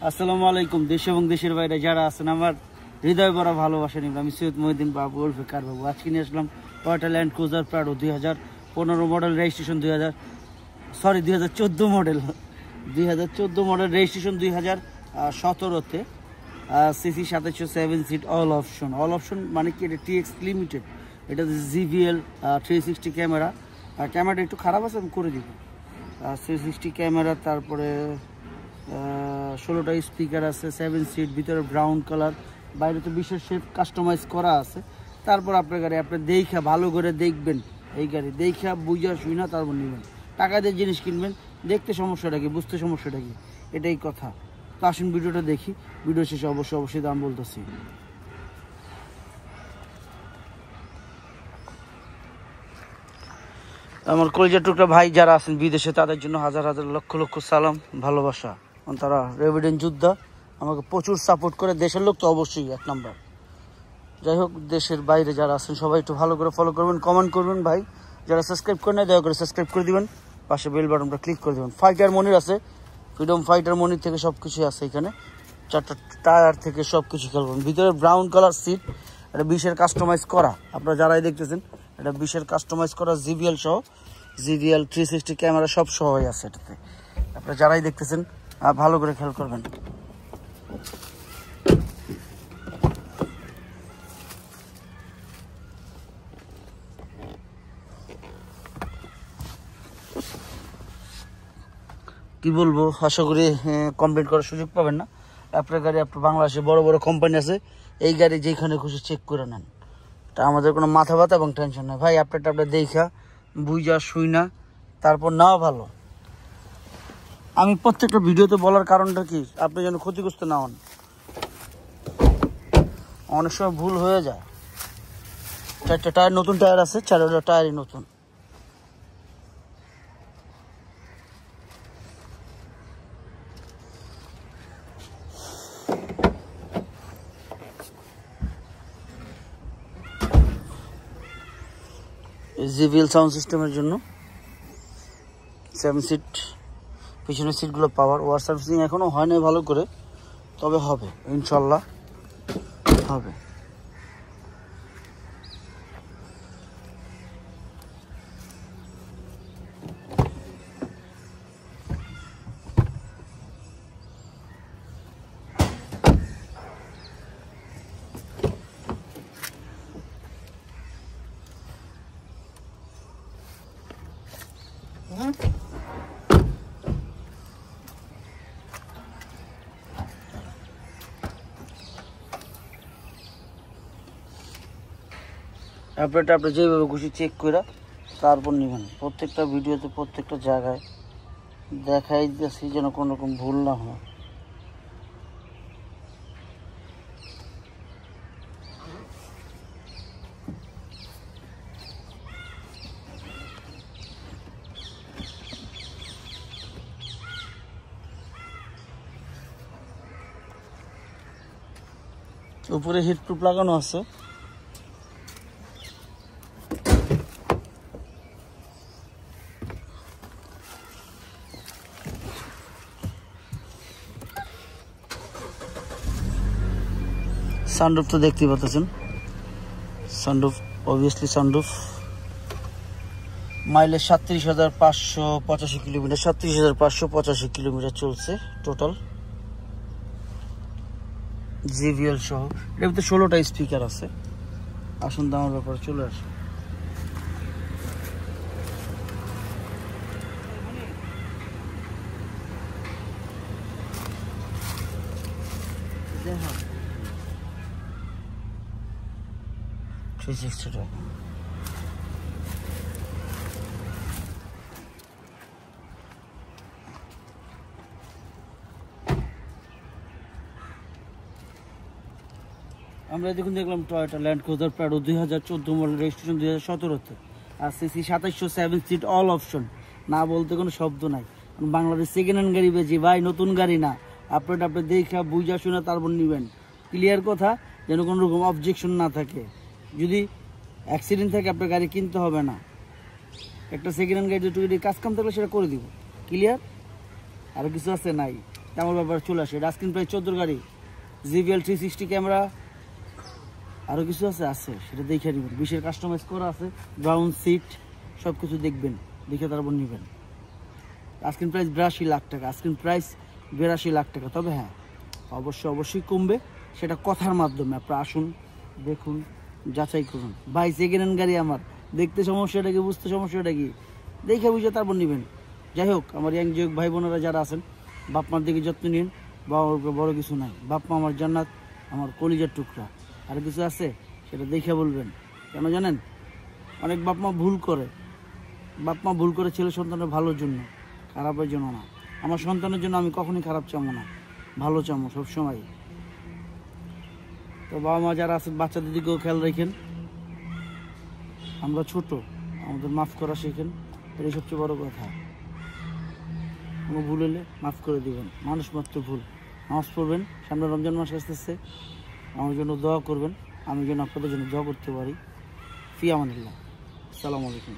আসসালামু আলাইকুম। দেশ এবং দেশের বাইরে যারা আছেন আমার হৃদয় ভরা ভালোবাসা নিবেন। আমি সৈয়দ মহিউদ্দিন বাবু ওরফে কার বাবু। আজকে নিয়ে আসলাম Toyota Land Cruiser Prado 2015 model, registration 2014 model, 2014 model, registration 2017-তে। CC 2700, 7 seat, all option. All option মানে কি? এটা টিএক্স লিমিটেড। এটা জিভিএল 360 ক্যামেরা। ক্যামেরাটা একটু খারাপ আছে, আমি করে দিব। 360 ক্যামেরা, তারপরে 16টা স্পিকার আছে, 7 সিট, ভিতরে ব্রাউন কালার, বাইরে তো বিশেষ শেপ কাস্টমাইজ করা আছে। তারপর আপনার গাড়ি আপনি দেখা ভালো করে দেখবেন, এই গাড়ি দেখা বুঝা শুই না তারপর নেবেন। টাকা দিয়ে জিনিস কিনবেন, দেখতে সমস্যাটা কি, বুঝতে সমস্যাটা কি, এটাই কথা। তো আসুন ভিডিওটা দেখি। ভিডিও শেষে অবশ্যই দাম বলতেছি। আমার কলিজার টুকরা ভাই যারা আছেন বিদেশে, তাদের জন্য হাজার হাজার লক্ষ লক্ষ সালাম, ভালোবাসা। তারা রেভিডেন্ট যোদ্ধা, আমাকে প্রচুর সাপোর্ট করে। দেশের লোক তো অবশ্যই এক নাম্বার। যাই হোক, দেশের বাইরে যারা আছেন সবাই একটু ভালো করে ফলো করবেন, কমেন্ট করবেন। ভাই যারা সাবস্ক্রাইব করেন না, দয়া করে সাবস্ক্রাইব করে দিবেন, পাশে বেল বাটনটা ক্লিক করে দেবেন। ফাইটার মনির আছে, ফ্রিডম ফাইটার মনির থেকে সব কিছুই আছে এখানে। 4টা টায়ার থেকে সব কিছু খেয়াল করবেন। ভিতরে ব্রাউন কালার সিট, এটা 20-এর কাস্টমাইজ করা। আপনারা যারাই দেখতেছেন, এটা 20-এর কাস্টমাইজ করা, জিভিএল সহ, জিভিএল 360 ক্যামেরা সব সহই আছে এটাতে। আপনারা যারাই দেখতেছেন ভালো করে খেয়াল করবেন। কি বলবো, আশা করি কমপ্লেন করার সুযোগ পাবেন না। আপনার গাড়ি আপনার বাংলাদেশে বড় বড় কোম্পানি আছে, এই গাড়ি যেখানে খুশি চেক করে নেন। তা আমাদের কোনো মাথা ব্যথা এবং টেনশন নেই। ভাই আপনারটা আপনার দেখা বুঝা শুই না তারপর নেওয়া ভালো। আমি প্রত্যেকটা ভিডিওতে বলার কারণটা কি, আপনি যেন ক্ষতিগ্রস্ত না হন। অনেক সময় ভুল হয়ে যায়। 4টা টায়ার নতুন টায়ার আছে, 4টা টায়ারই নতুন। জিভিএল সাউন্ড সিস্টেমের জন্য 7 সিট, পিছনের সিটগুলো পাওয়ার। ওয়ার সার্ভিসিং এখনও হয় নাই ভালো করে, তবে হবে ইনশাল্লাহ, হবে। আপনারটা আপনি যেভাবে খুশি চেক করে তারপর নেবেন। প্রত্যেকটা ভিডিওতে প্রত্যেকটা জায়গায় দেখাই দিয়েছি যেন কোনো রকম ভুল না হয়। উপরে হিটপ্রুফ লাগানো আছে। সানরুফ তো দেখতেই পাচ্ছেন, sunroof obviously sunroof. Mileage 37,585 kilometre, 37,585 kilometre চলছে টোটাল, জিভিএল সহ। এর ভিতরে 16টা স্পিকার আছে। আসুন দামের ব্যাপারে চলে আসে। দেখা 360 টাকা। আমরা দেখলাম Toyota Land Cruiser Prado 2014 model, registration 2017-তে। আর সিসি 2700, 7 সিট, অল অপশন। না বলতে কোনো শব্দ নাই। বাংলাদেশ সেকেন্ড হ্যান্ড গাড়ি বেচি ভাই, নতুন গাড়ি না। আপনারটা আপনি দেখা বুঝা শুনে তারপর নেবেন। ক্লিয়ার কথা, যেন কোনো রকম অবজেকশন না থাকে। যদি অ্যাক্সিডেন্ট থাকে আপনার গাড়ি কিনতে হবে না। একটা সেকেন্ড হ্যান্ড গাড়ি যদি কাজ কাম থাকলে সেটা করে দিব। ক্লিয়ার? আর কিছু আছে নাই। আমার ব্যাপারে চলে আসে। এটা স্ক্রিন প্রাইস 14 গাড়ি, JBL 360 ক্যামেরা, আরও কিছু আছে সেটা দেখে নেবেন। 20-এর কাস্টমাইজ করা আছে, ব্রাউন সিট, সব কিছু দেখবেন, দেখে তারপর নেবেন। স্ক্রিন প্রাইস 82 লাখ টাকা, স্ক্রিন প্রাইস 82 লাখ টাকা। তবে হ্যাঁ, অবশ্যই কমবে, সেটা কথার মাধ্যমে। আপনারা আসুন, দেখুন, যাচাই করুন। ভাই সেকেন্ড হ্যান্ড গাড়ি আমার, দেখতে সমস্যাটা কি, বুঝতে সমস্যাটা কি, দেখে বুঝে তারপর নেবেন। যাই হোক, আমার ইয়াং যুবক ভাই বোনেরা যারা আছেন, বাপ মার দিকে যত্ন নিন। বড় কিছু নাই, বাপ মা আমার জান্নাত, আমার কলিজার টুকরা। আর কিছু আছে সেটা দেখে বলবেন। কেন জানেন, অনেক বাপ মা ভুল করে ছেলে সন্তানের ভালোর জন্য, খারাপের জন্য না। আমার সন্তানের জন্য আমি কখনোই খারাপ চামো না, ভালো চামো সবসময়। তো বাবা মা যারা আছেন, বাচ্চাদের দিকেও খেয়াল রাখেন। আমরা ছোট, আমাদের মাফ করা শেখেন, এটাই সবচেয়ে বড় কথা। কোনো ভুল হলে মাফ করে দিবেন, মানুষ মাত্র ভুল। নামাজ পড়বেন, সামনে রমজান মাস আসতেছে, আমার জন্য দোয়া করবেন, আমি যেন আপনাদের জন্য দোয়া করতে পারি। ফি আমানিল্লাহ, আসসালামু আলাইকুম।